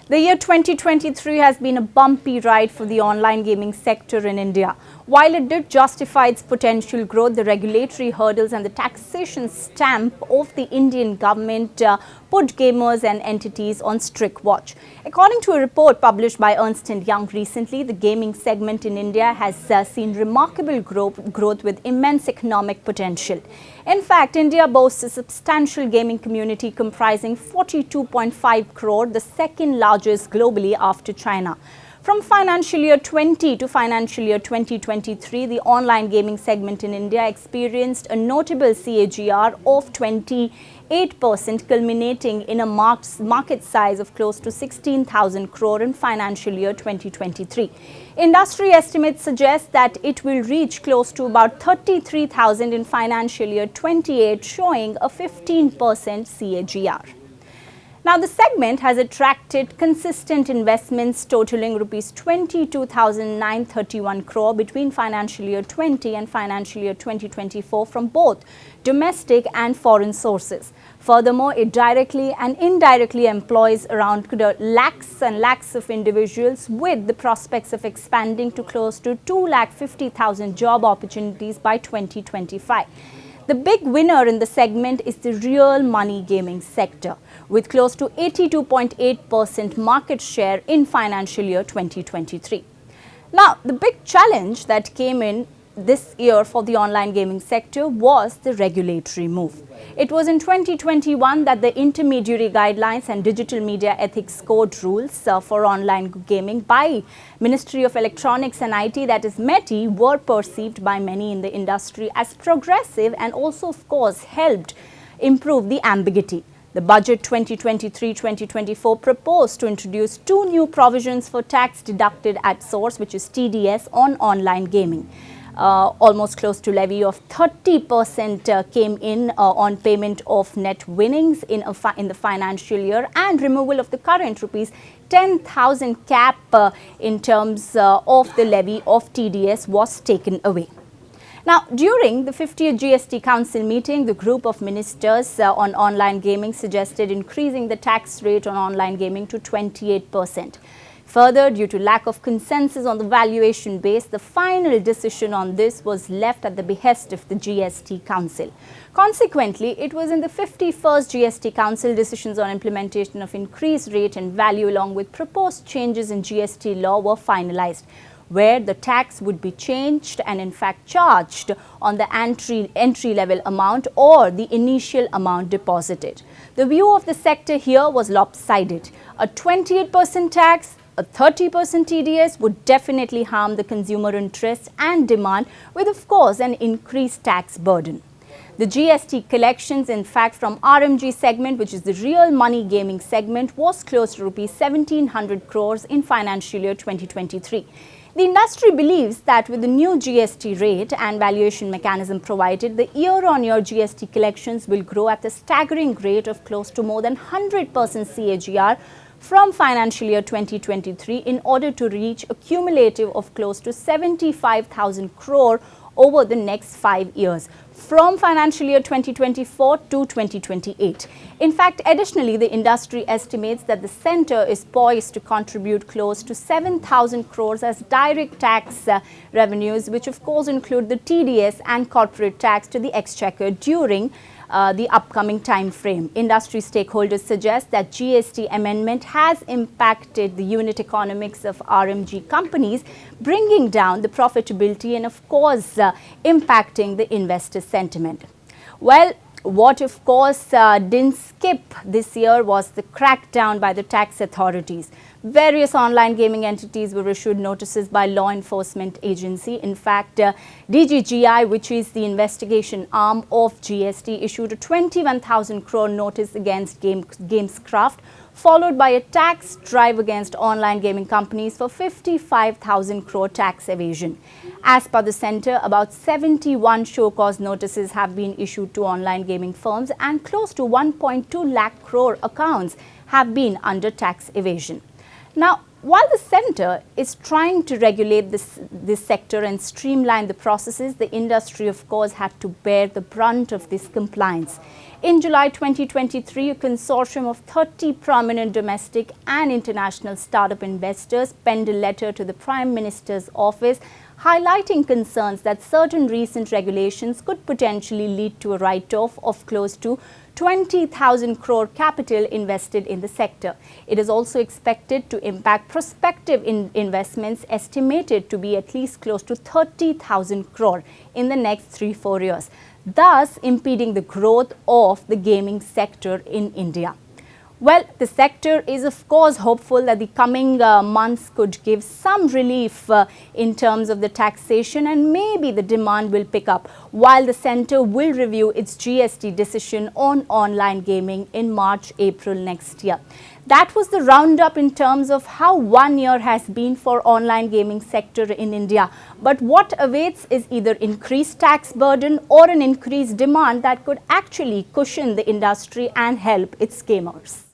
The year 2023 has been a bumpy ride for the online gaming sector in India. While it did justify its potential growth, the regulatory hurdles and the taxation stamp of the Indian government put gamers and entities on strict watch. According to a report published by Ernst Young recently, the gaming segment in India has seen remarkable growth with immense economic potential. In fact, India boasts a substantial gaming community comprising 42.5 crore, the second largest globally after China. From financial year 20 to financial year 2023, the online gaming segment in India experienced a notable CAGR of 28%, culminating in a market size of close to 16,000 crore in financial year 2023. Industry estimates suggest that it will reach close to about 33,000 in financial year 28, showing a 15% CAGR. Now, the segment has attracted consistent investments totaling rupees 22,931 crore between financial year 20 and financial year 2024 from both domestic and foreign sources. Furthermore, it directly and indirectly employs around lakhs and lakhs of individuals, with the prospects of expanding to close to 250,000 job opportunities by 2025. The big winner in the segment is the real money gaming sector, with close to 82.8% market share in financial year 2023. Now, the big challenge that came in this year for the online gaming sector was the regulatory move. It was in 2021 that the intermediary guidelines and digital media ethics code rules for online gaming by Ministry of Electronics and IT, that is METI, were perceived by many in the industry as progressive and also, of course, helped improve the ambiguity. The budget 2023-2024 proposed to introduce two new provisions for tax deducted at source, which is TDS, on online gaming. Almost close to levy of 30% came in on payment of net winnings in the financial year, and removal of the current rupees 10,000 cap in terms of the levy of TDS was taken away. Now, during the 50th GST Council meeting, the group of ministers on online gaming suggested increasing the tax rate on online gaming to 28%. Further, due to lack of consensus on the valuation base, the final decision on this was left at the behest of the GST Council. Consequently, it was in the 51st GST Council decisions on implementation of increased rate and value along with proposed changes in GST law were finalized, where the tax would be changed and in fact charged on the entry level amount or the initial amount deposited. The view of the sector here was lopsided. A 28% tax, a 30% TDS would definitely harm the consumer interest and demand, with of course an increased tax burden. The GST collections, in fact, from RMG segment, which is the real money gaming segment, was close to rupees 1,700 crores in financial year 2023. The industry believes that with the new GST rate and valuation mechanism provided, the year-on-year GST collections will grow at a staggering rate of close to more than 100% CAGR from financial year 2023 in order to reach a cumulative of close to 75,000 crore over the next 5 years, from financial year 2024 to 2028. In fact, additionally, the industry estimates that the centre is poised to contribute close to 7,000 crores as direct tax revenues, which of course include the TDS and corporate tax to the exchequer during the upcoming time frame. Industry stakeholders suggest that GST amendment has impacted the unit economics of RMG companies, bringing down the profitability and of course impacting the investor sentiment. Well, what of course didn't skip this year was the crackdown by the tax authorities. Various online gaming entities were issued notices by law enforcement agency. In fact, DGGI, which is the investigation arm of GST, issued a 21,000 crore notice against Gamescraft, followed by a tax drive against online gaming companies for 55,000 crore tax evasion. As per the centre, about 71 show-cause notices have been issued to online gaming firms and close to 1.2 lakh crore accounts have been under tax evasion. Now, While the centre is trying to regulate this sector and streamline the processes, the industry, of course, had to bear the brunt of this compliance. In July 2023, a consortium of 30 prominent domestic and international startup investors penned a letter to the Prime Minister's office highlighting concerns that certain recent regulations could potentially lead to a write-off of close to 20,000 crore capital invested in the sector. It is also expected to impact prospective investments estimated to be at least close to 30,000 crore in the next 3-4 years, thus impeding the growth of the gaming sector in India. Well, the sector is of course hopeful that the coming months could give some relief in terms of the taxation, and maybe the demand will pick up while the centre will review its GST decision on online gaming in March-April next year. That was the roundup in terms of how 1 year has been for online gaming sector in India. But what awaits is either increased tax burden or an increased demand that could actually cushion the industry and help its gamers.